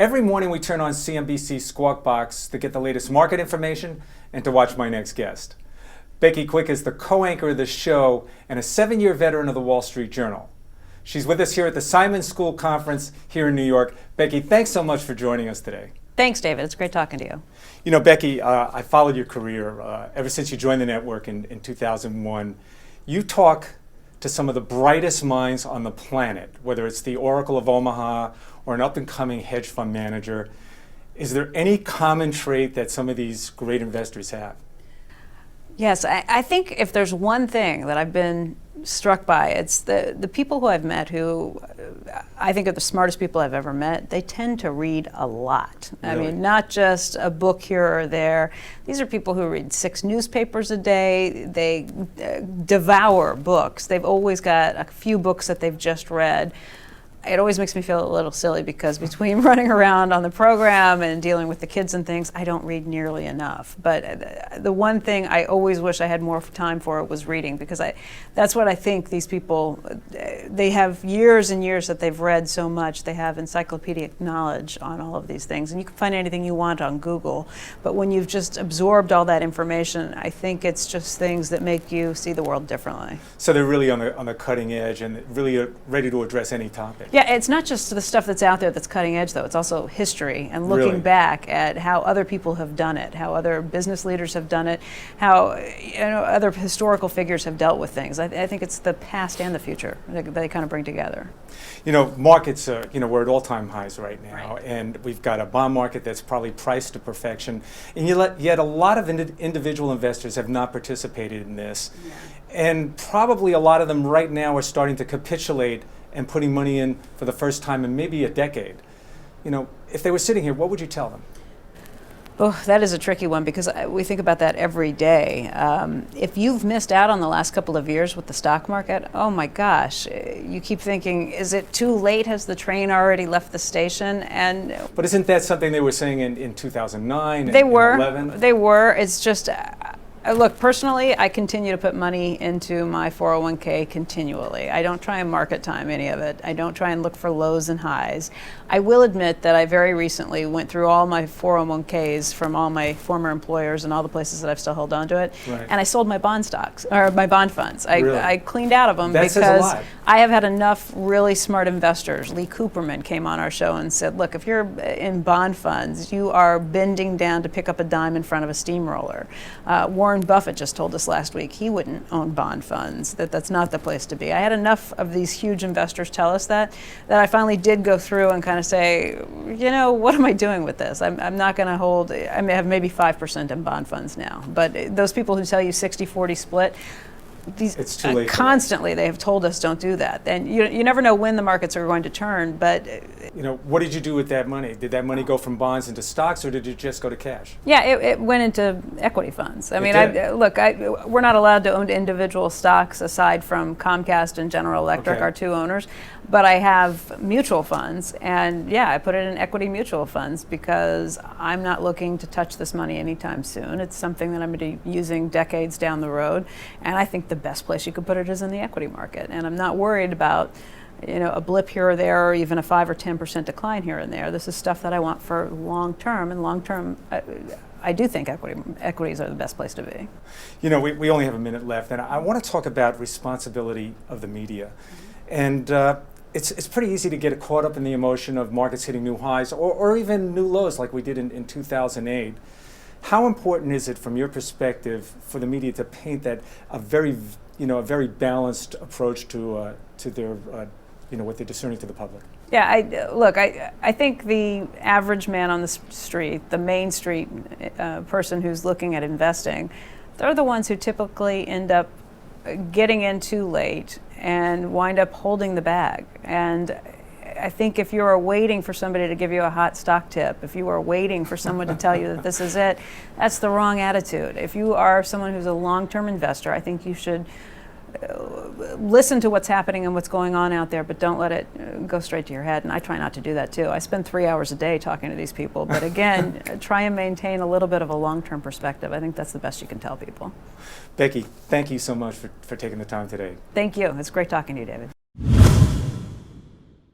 Every morning we turn on CNBC Squawk Box to get the latest market information and to watch my next guest. Becky Quick is the co-anchor of the show and a 7-year veteran of the Wall Street Journal. She's with us here at the Simon School Conference here in New York. Becky, thanks so much for joining us today. Thanks, David. It's great talking to you. You know, Becky, I followed your career ever since you joined the network in 2001. You talk to some of the brightest minds on the planet, whether it's the Oracle of Omaha or an up-and-coming hedge fund manager. Is there any common trait that some of these great investors have? Yes, I think if there's one thing that I've been struck by, it's the people who I've met who I think are the smartest people I've ever met. They tend to read a lot. Really? I mean, not just a book here or there. These are people who read 6 newspapers a day. They devour books. They've always got a few books that they've just read. It always makes me feel a little silly because between running around on the program and dealing with the kids and things, I don't read nearly enough. But the one thing I always wish I had more time for was reading, because that's what I think these people, they have years and years that they've read so much. They have encyclopedic knowledge on all of these things. And you can find anything you want on Google. But when you've just absorbed all that information, I think it's just things that make you see the world differently. So they're really on the cutting edge and really ready to address any topic. Yeah, it's not just the stuff that's out there that's cutting edge, though. It's also history and looking Really? back at how other people have done it, how other business leaders have done it, how other historical figures have dealt with things. I think it's the past and the future that they kind of bring together. You know, markets, we're at all-time highs right now, Right. and we've got a bond market that's probably priced to perfection, and yet a lot of individual investors have not participated in this, Yeah. and probably a lot of them right now are starting to capitulate and putting money in for the first time in maybe a decade. You know, if they were sitting here, what would you tell them? Oh, that is a tricky one because we think about that every day. If you've missed out on the last couple of years with the stock market, oh my gosh, you keep thinking, is it too late? Has the train already left the station? But isn't that something they were saying in 2009 and they were. 2011? They were. It's just, look, personally, I continue to put money into my 401k continually. I don't try and market time any of it. I don't try and look for lows and highs. I will admit that I very recently went through all my 401ks from all my former employers and all the places that I've still held on to it, Right. and I sold my bond stocks, or my bond funds. Really? I cleaned out of them That says a because lot. I have had enough really smart investors. Lee Cooperman came on our show and said, look, if you're in bond funds, you are bending down to pick up a dime in front of a steamroller. Warren Buffett just told us last week he wouldn't own bond funds, that's not the place to be. I had enough of these huge investors tell us that I finally did go through and kind of say, you know, what am I doing with this? I'm not going to hold, I may have maybe 5% in bond funds now, but those people who tell you 60-40 split, It's too late. Constantly they have told us don't do that. And you never know when the markets are going to turn, but You know, what did you do with that money? Did that money go from bonds into stocks, or did it just go to cash? yeah, it went into equity funds. I mean, did? we're not allowed to own individual stocks aside from Comcast and General Electric, Okay. our 2 owners, but I have mutual funds, and yeah, I put it in equity mutual funds because I'm not looking to touch this money anytime soon. It's something that I'm going to be using decades down the road, and I think the best place you could put it is in the equity market, and I'm not worried about a blip here or there, or even a 5 or 10% decline here and there. This is stuff that I want for long term, and long term, I do think equities are the best place to be. You know, we only have a minute left, and I want to talk about responsibility of the media. And it's pretty easy to get caught up in the emotion of markets hitting new highs or even new lows like we did in 2008. How important is it, from your perspective, for the media to paint that a very balanced approach to their what they're discerning to the public? Yeah, I think the average man on the street, the Main Street person who's looking at investing, they're the ones who typically end up getting in too late and wind up holding the bag. And I think if you are waiting for somebody to give you a hot stock tip, if you are waiting for someone to tell you that this is it, that's the wrong attitude. If you are someone who's a long-term investor, I think you should listen to what's happening and what's going on out there, but don't let it go straight to your head. And I try not to do that too. I spend 3 hours a day talking to these people, but again, try and maintain a little bit of a long-term perspective. I think that's the best you can tell people. Becky, thank you so much for taking the time today. Thank you. It's great talking to you, David.